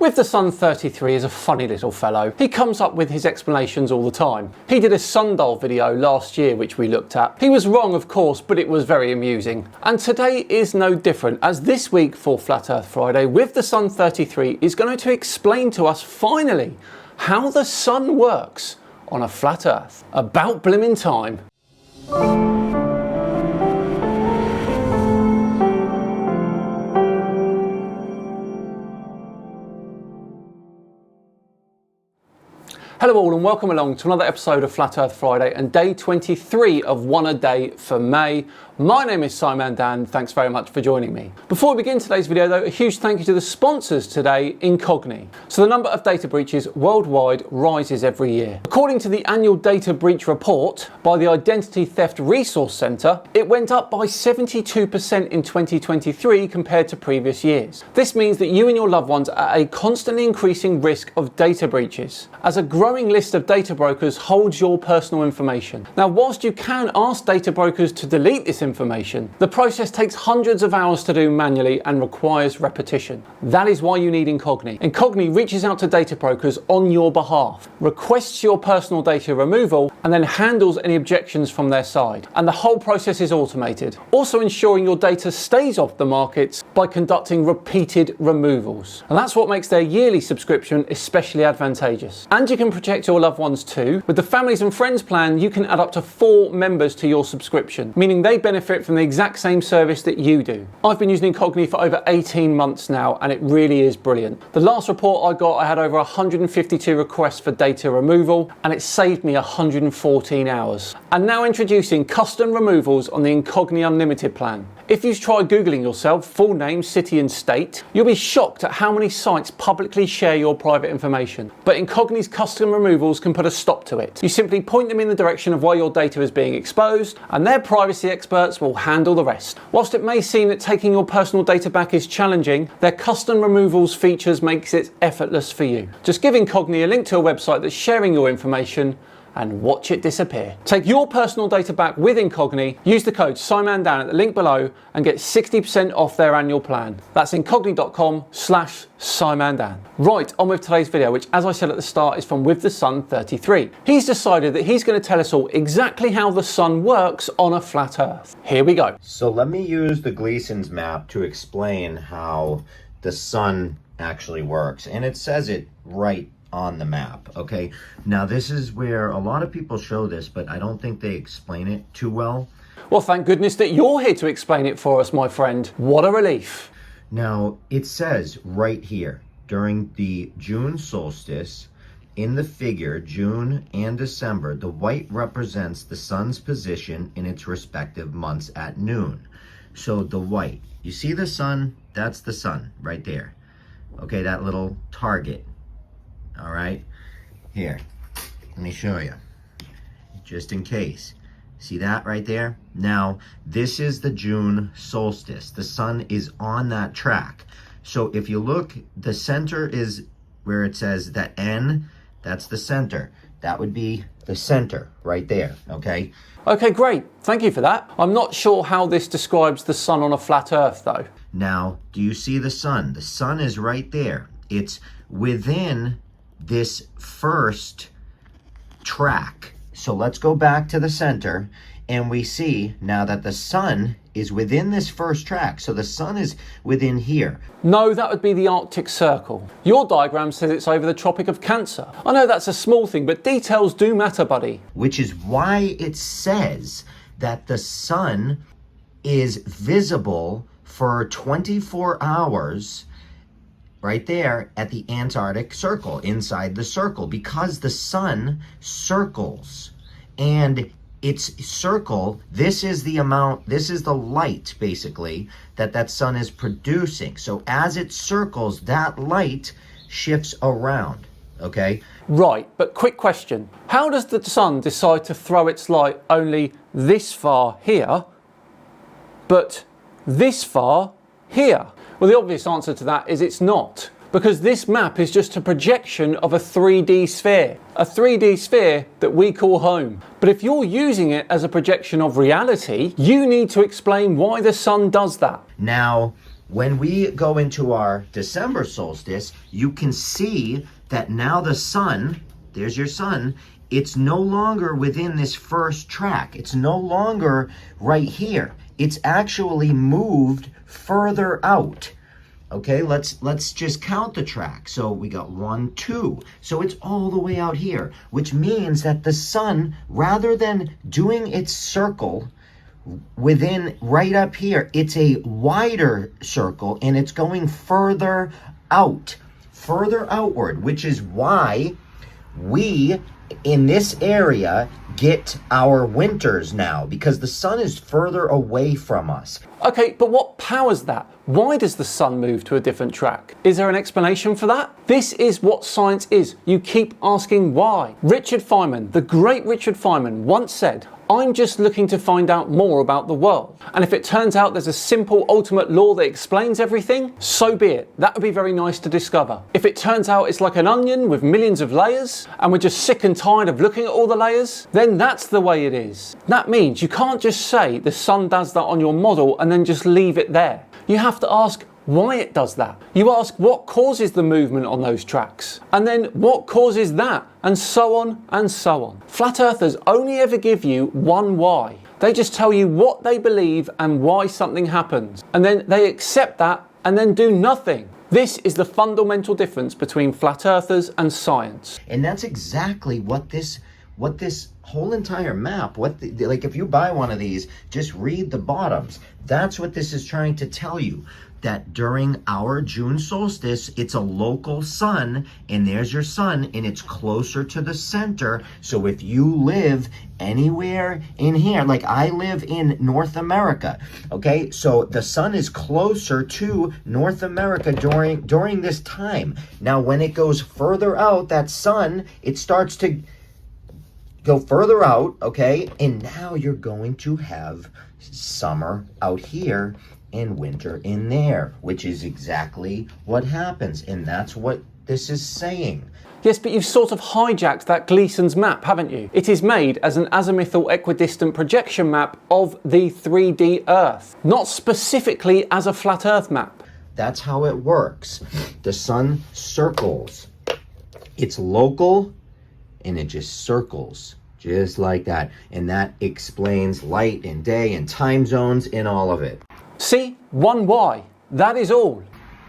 With the Sun 33 is a funny little fellow. He comes up with his explanations all the time. He did a sundial video last year which we looked at. He was wrong of course, but it was very amusing. And today is no different, as this week for Flat Earth Friday with the Sun 33 is going to explain to us finally how the sun works on a flat Earth. About blimmin' time. Hello all and welcome along to another episode of Flat Earth Friday and day 23 of One a Day for May. My name is Simon Dan, thanks very much for joining me. Before we begin today's video though, a huge thank you to the sponsors today, Incogni. So the number of data breaches worldwide rises every year. According to the annual data breach report by the Identity Theft Resource Centre, it went up by 72% in 2023 compared to previous years. This means that you and your loved ones are at a constantly increasing risk of data breaches, as a growing list of data brokers holds your personal information. Now, whilst you can ask data brokers to delete this information, the process takes hundreds of hours to do manually and requires repetition. That is why you need Incogni. Incogni reaches out to data brokers on your behalf, requests your personal data removal, and then handles any objections from their side. And the whole process is automated, also ensuring your data stays off the markets by conducting repeated removals. And that's what makes their yearly subscription especially advantageous. And you can protect your loved ones too. With the families and friends plan, you can add up to 4 members to your subscription, meaning they benefit from the exact same service that you do. I've been using Incogni for over 18 months now and it really is brilliant. The last report I got, I had over 152 requests for data removal and it saved me 114 hours. And now introducing custom removals on the Incogni Unlimited plan. If you've tried Googling yourself, full name, city and state, you'll be shocked at how many sites publicly share your private information. But Incogni's custom removals can put a stop to it. You simply point them in the direction of where your data is being exposed and their privacy experts will handle the rest. Whilst it may seem that taking your personal data back is challenging, their custom removals features makes it effortless for you. Just give Incogni a link to a website that's sharing your information and watch it disappear. Take your personal data back with Incogni, use the code SIMANDAN at the link below and get 60% off their annual plan. That's incogni.com/SIMANDAN. Right, on with today's video, which as I said at the start is from With the Sun 33. He's decided that he's going to tell us all exactly how the sun works on a flat Earth. Here we go. So let me use the Gleason's map to explain how the sun actually works. And it says it right on the map. Okay, now this is where a lot of people show this, but I don't think they explain it too well. Well, thank goodness that you're here to explain it for us, my friend. What a relief. Now it says right here, during the June solstice, in the figure June and December, the white represents the sun's position in its respective months at noon. So the white, you see the sun, that's the sun right there. Okay, that little target. All right, here, let me show you, just in case. See that right there? Now, this is the June solstice. The sun is on that track. So if you look, the center is where it says that N, that's the center. That would be the center right there, okay? Okay, great. Thank you for that. I'm not sure how this describes the sun on a flat Earth, though. Now, do you see the sun? The sun is right there. It's within this first track. So let's go back to the center and we see now that the sun is within this first track. So the sun is within here. No, that would be the Arctic Circle. Your diagram says it's over the Tropic of Cancer. I know that's a small thing, but details do matter, buddy. Which is why it says that the sun is visible for 24 hours right there at the Antarctic Circle, inside the circle, because the sun circles and its circle, this is the amount, this is the light basically that sun is producing. So as it circles, that light shifts around, okay? Right, but quick question. How does the sun decide to throw its light only this far here, but this far here? Well, the obvious answer to that is it's not, because this map is just a projection of a 3D sphere. A 3D sphere that we call home. But if you're using it as a projection of reality, you need to explain why the sun does that. Now, When we go into our December solstice, you can see that now the sun, there's your sun, it's no longer within this first track. It's no longer right here. It's actually moved further out. Okay, let's just count the track. So we got 1, 2. So it's all the way out here, which means that the sun, rather than doing its circle within right up here, it's a wider circle and it's going further out, further outward, which is why we in this area get our winters now, because the sun is further away from us. Okay, but what powers that? Why does the sun move to a different track? Is there an explanation for that? This is what science is. You keep asking why. Richard Feynman, the great Richard Feynman, once said, "I'm just looking to find out more about the world. And if it turns out there's a simple ultimate law that explains everything, so be it. That would be very nice to discover. If it turns out it's like an onion with millions of layers, and we're just sick and tired of looking at all the layers, then that's the way it is." That means you can't just say the sun does that on your model and then just leave it there. You have to ask why it does that. You ask what causes the movement on those tracks, and then what causes that, and so on and so on. Flat earthers only ever give you one why. They just tell you what they believe and why something happens, and then they accept that and then do nothing. This is the fundamental difference between flat earthers and science. And that's exactly what this whole entire map, like if you buy one of these, just read the bottoms. That's what this is trying to tell you, that during our June solstice, it's a local sun, and there's your sun, and it's closer to the center. So if you live anywhere in here, like I live in North America, okay, so the sun is closer to North America during this time. Now when it goes further out, that sun, it starts to go further out, okay, and now you're going to have summer out here and winter in there, which is exactly what happens, and that's what this is saying. Yes, but you've sort of hijacked that Gleason's map, haven't you? It is made as an azimuthal equidistant projection map of the 3D Earth, not specifically as a flat Earth map. That's how it works. The sun circles. It's local, and it just circles, just like that. And that explains light and day and time zones and all of it. See? One why. That is all.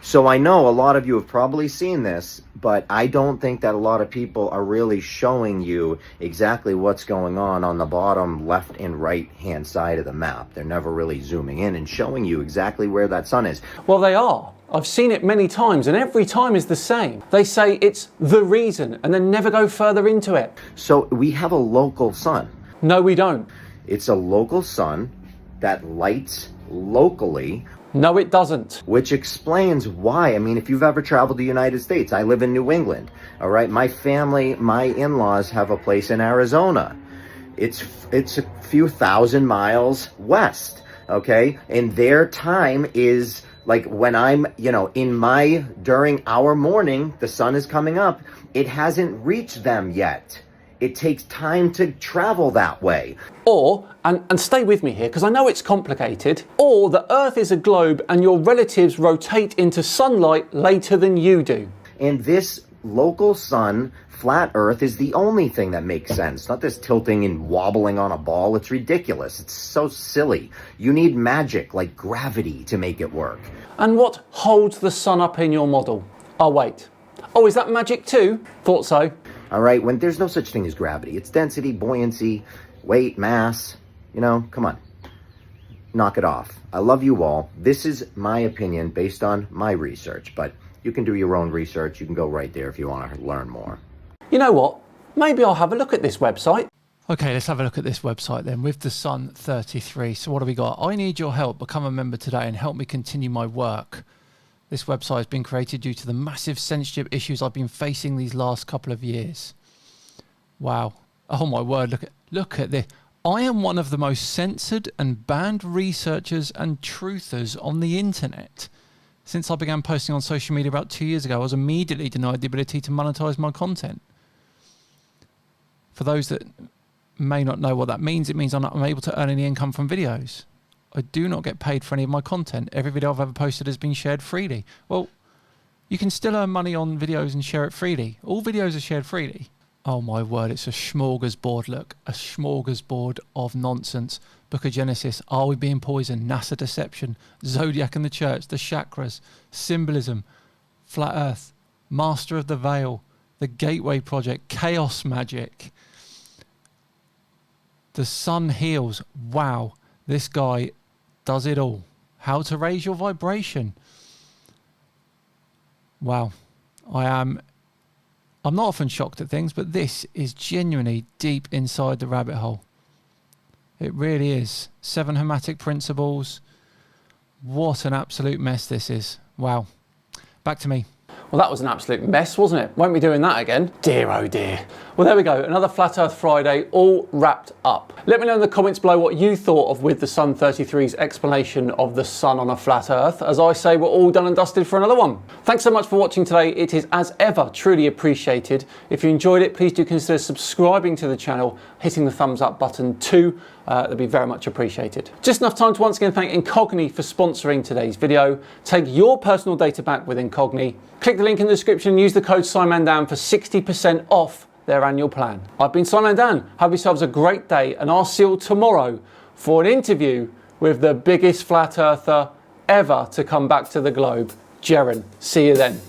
So I know a lot of you have probably seen this, but I don't think that a lot of people are really showing you exactly what's going on the bottom left and right hand side of the map. They're never really zooming in and showing you exactly where that sun is. Well, they are. I've seen it many times, and every time is the same. They say it's the reason and then never go further into it. So we have a local sun. No, we don't. It's a local sun that lights locally. No, it doesn't. Which explains why. I mean, if you've ever traveled to the United States, I live in New England, all right? My family, my in-laws have a place in Arizona. It's a few thousand miles west, okay? And their time is like when I'm, during our morning, the sun is coming up, it hasn't reached them yet. It takes time to travel that way. Or, and stay with me here because I know it's complicated, or the Earth is a globe and your relatives rotate into sunlight later than you do. And this local sun, flat Earth, is the only thing that makes sense. Not this tilting and wobbling on a ball. It's ridiculous. It's so silly. You need magic like gravity to make it work. And what holds the sun up in your model? Oh, wait. Oh, is that magic too? Thought so. All right, when there's no such thing as gravity. It's density, buoyancy, weight, mass. Come on. Knock it off. I love you all. This is my opinion based on my research, but you can do your own research. You can go right there if you want to learn more. You know what? Maybe I'll have a look at this website. Okay, let's have a look at this website then with the Sun 33. So what do we got? I need your help. Become a member today and help me continue my work. This website has been created due to the massive censorship issues I've been facing these last couple of years. Wow. Oh my word, look at this. I am one of the most censored and banned researchers and truthers on the internet. Since I began posting on social media about 2 years ago, I was immediately denied the ability to monetize my content. For those that may not know what that means, it means I'm able to earn any income from videos. I do not get paid for any of my content. Every video I've ever posted has been shared freely. Well, you can still earn money on videos and share it freely. All videos are shared freely. Oh my word, it's a smorgasbord, look. A smorgasbord of nonsense. Book of Genesis, are we being poisoned? NASA deception, Zodiac and the church, the chakras, symbolism, flat earth, master of the veil, the Gateway Project, chaos magic. The sun heals. Wow, this guy does it all. How to raise your vibration. Wow, I'm not often shocked at things, but this is genuinely deep inside the rabbit hole. It really is. 7 Hermetic principles. What an absolute mess this is. Wow. Back to me. Well, that was an absolute mess, wasn't it? Won't be doing that again. Dear, oh dear. Well, there we go. Another Flat Earth Friday, all wrapped up. Let me know in the comments below what you thought of With the Sun 33's explanation of the sun on a flat Earth. As I say, we're all done and dusted for another one. Thanks so much for watching today. It is, as ever, truly appreciated. If you enjoyed it, please do consider subscribing to the channel, hitting the thumbs up button too. That'd be very much appreciated. Just enough time to once again thank Incogni for sponsoring today's video. Take your personal data back with Incogni. Click the link in the description and use the code SIMANDAN for 60% off their annual plan. I've been Simon Dan. Have yourselves a great day, and I'll see you tomorrow for an interview with the biggest flat earther ever to come back to the globe, Jeren. See you then.